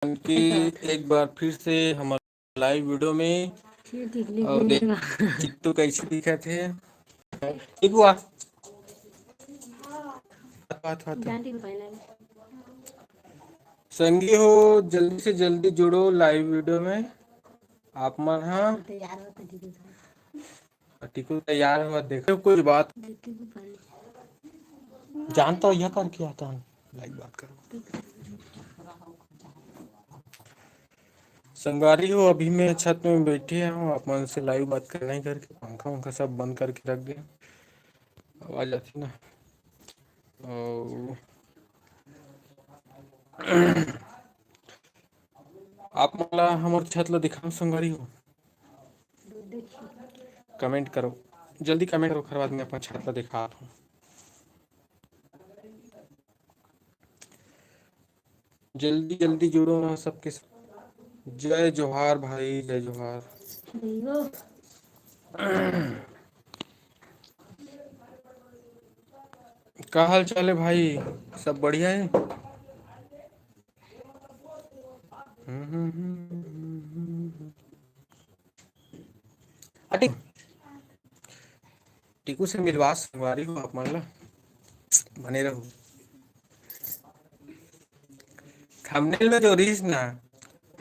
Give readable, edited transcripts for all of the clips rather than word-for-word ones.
कि एक बार फिर से हमारे लाइव वीडियो में और देख चित्तू कैसे दिखा थे। ठीक हुआ बात संगी हो, जल्दी से जल्दी जुड़ो लाइव वीडियो में। आप मन हाँ टिकू तैयार है, मत देखो कुछ बात जानता हो, यह करके आता हूँ लाइव बात करो। संगवारी हो, अभी मैं छत में बैठे हूँ, आप मन से लाइव बात करना ही करके पंखा वंखा सब बंद करके रख दिया, आवाज आती ना। और आप मला हमारे छत ला दिखाओ संगवारी हो, कमेंट करो जल्दी, कमेंट करो, खर बाद में अपना छत ला दिखा हूँ। जल्दी जल्दी जुड़ो ना सबके साथ। जय जोहार भाई, जय जोहार। क्या हाल चाल है भाई, सब बढ़िया है? टीकू से मिलवा संगवारी हो, आप मान ला बने रहो। थंबनेल में जो रीस ना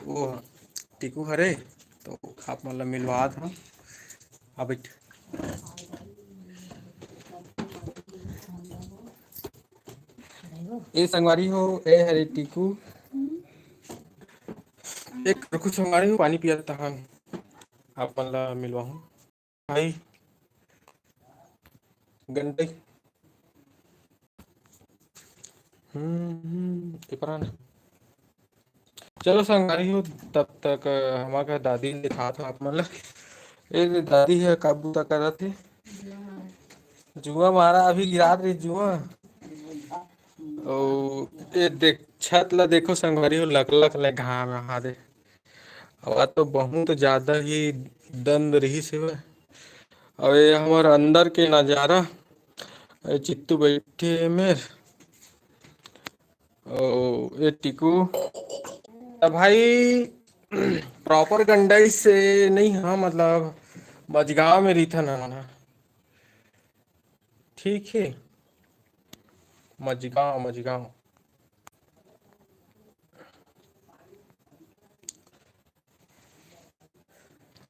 वो टीकू हरे, तो आप मतलब मिलवा था। अब ए संगवारी हो, ए हरे टीकू, एक कुछ संगवारी हो पानी पिया था, आप मतलब मिलवा हूँ भाई गंडे। इपरान चलो संगवारी हो, तब तक हमारा दादी ने दिखा था आप मतलब एक दादी है काबू तक कर थे। जुआ मारा, अभी गिरा रही जुआ। और ये देख छत ला देखो संगवारी हो, लक लक ले घाम यहाँ दे, और तो बहुत ज्यादा ही दंड रही से। और ये हमारे अंदर के नजारा, ये चित्तू बैठे मेर, और ये टिकू भाई प्रॉपर गंडाई से नहीं, हाँ मतलब मजगांव में रही था ना मना, ठीक है मजगांव मजगांव।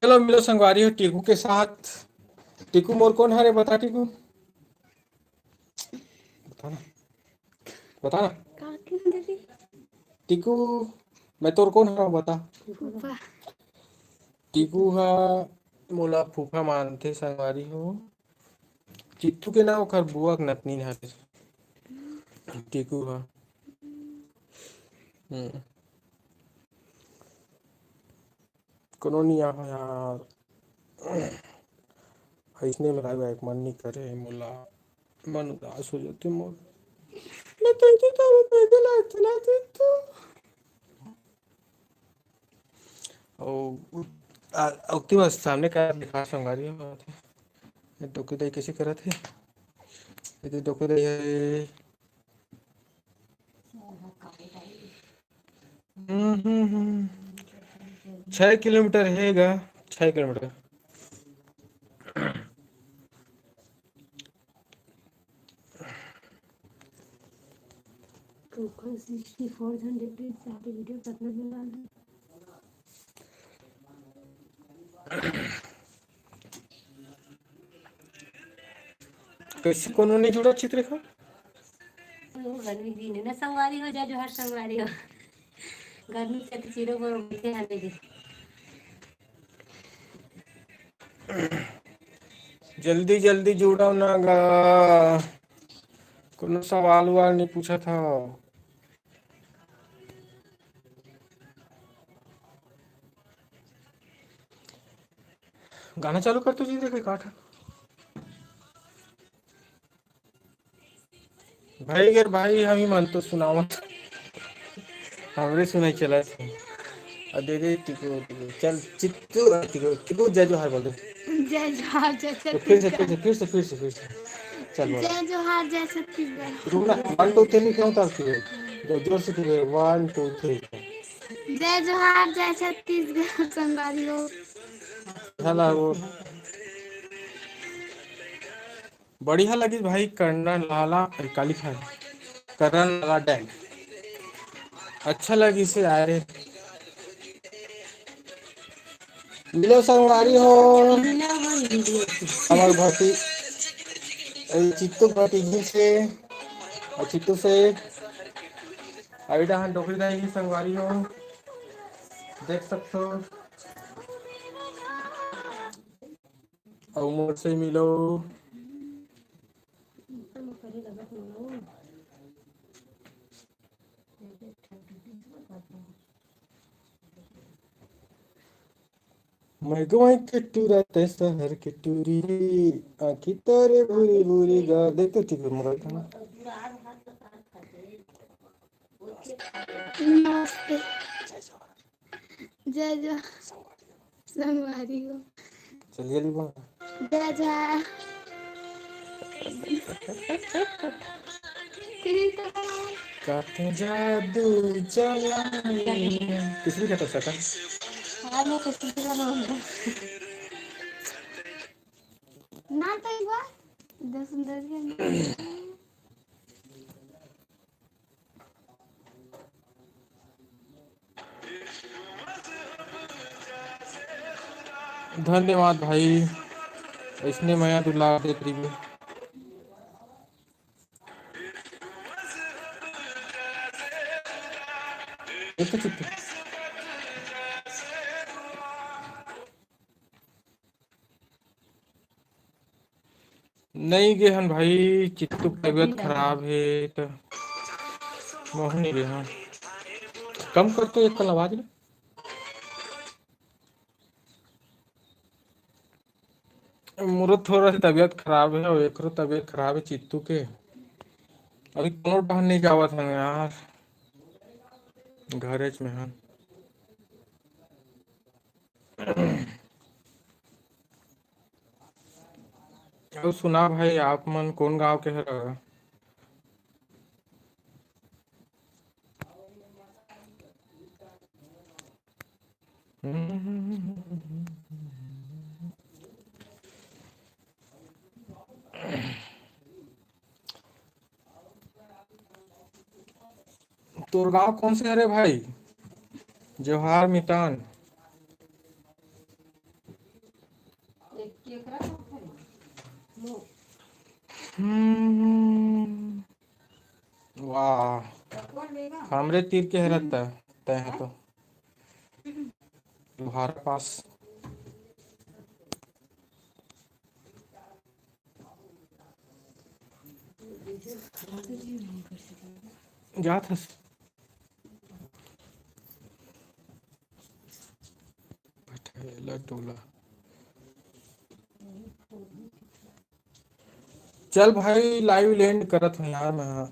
चलो मिलो संगवारी हो टीकू के साथ। टीकू मोर कौन है रे, बता टीकू, बता ना, बता ना टीकू, मैं तोर कौन हरा बता। टीकू हा मोला फूफा मानथे संगवारी हो। चित्तू के नाम ओकर बुआ के नतनी है टीकू हा। कोनो नहीं आहो यार, ऐसने में लाइव एक मन नहीं करे मोला, मन उदास हो जाते मोर। और उक्ति बस सामने का दिखा संगारी हो, डोके दई कैसे करत है, ये डोके दई है। 6 किलोमीटर हैगा, 6 किलोमीटर। कैसे कोनो नहीं जुड़ा चित्ररेखा, गर्मी दिन है ना संगवारी हो, जा जो हर संगवारी हो, गर्मी से तो चिरो को बैठे हैं मेरे। जल्दी जल्दी जुड़ो ना गा, कोनो सवाल वाल नहीं पूछा था। गाना चालू कर तुझे देखे काट भाई, गर भाई हम ही मन तो सुनावत, हमरे सुनाई चला थे। दे दे टिको टिको, चल चित्तू टिको टिको, जय जोहार बोल दे। जय जोहार जय तो फिर से फिर छत्तीसगढ़। से फिर से फिर से फिर से चल बोला। जय जोहार जय छत्तीसगढ़। रुक ना, 1 2 3 क्यों था फिर, जोर जोर से फिर 1 2 3। जय जोहार जय छत्तीसगढ़ संगवारी हो। हला वो बढ़िया लगी भाई। करण लाला काली खान करण लाला डैग अच्छा लगी से आए रे। मिलो संगवारी हो हमार भाटी चित्तू भाटी घी से और चित्तू से अभी डहान डोकरी रहेगी संगवारी हो देख सकते हो। और मोर से मिलो मैं गवाई के टूरते शहर के टूरी आखी तोरे बुरी बुरी गा देख तो ठीक है मोर था। नमस्ते जय जोहार संगवारी हो। चलिए ली बोल जय जोहार काटे जादू चला किस भी कहता सका हाँ मैं किसी का नाम है। ना तो एक बार दस सुंदर के धन्यवाद भाई इसने माया दुला देख रही है। एक चित्तू नहीं गए हन भाई चित्तू की तबीयत खराब है तो मोहन गए हैं। कम कर तो एक कल आवाज ले मोर थोड़ा सी तबीयत खराब है और एक तबीयत खराब है चित्तू के। अभी कोनो टहन नहीं जावत है यार घरे में हन। और सुना भाई आप मन कौन गांव के है। तोर गांव कौन से हरे भाई जोहार मितान वाह हमरे तीर के रहता तय है तो तुम्हारे पास जात हस टोला। चल भाई लाइव लैंड करत हूँ यार मैं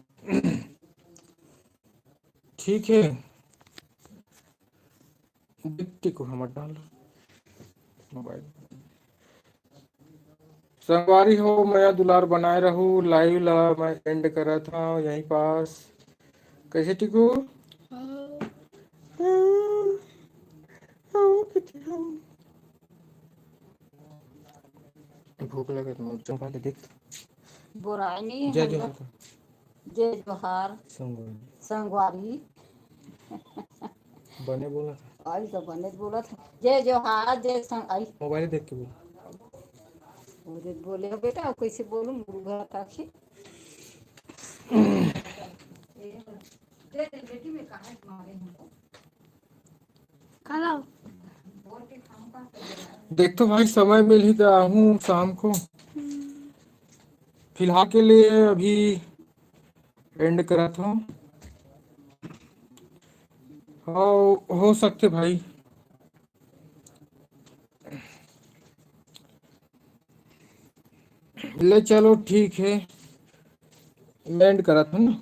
ठीक है दिखती को हम डाल मोबाइल संगवारी हो मैं दुलार बनाए रहूँ लाइव ला मैं एंड करा था यहीं पास कैसे टिकू भूख लगे तो चंपा ले देख बुराई नहीं जय है जोहार जय जोहार संगवारी बने बोला था आई तो बने बोला था जय जोहार जय संग आई मोबाइल देख के बोल मुझे बोले बेटा कैसे बोलूं मुर्गा ताकि बेटी में कहा मारे हमको हेलो देख तो भाई समय मिल ही तो हूँ शाम को फिलहाल के लिए अभी एंड करा था। हो सकते भाई ले चलो ठीक है मैं एंड करा था ना।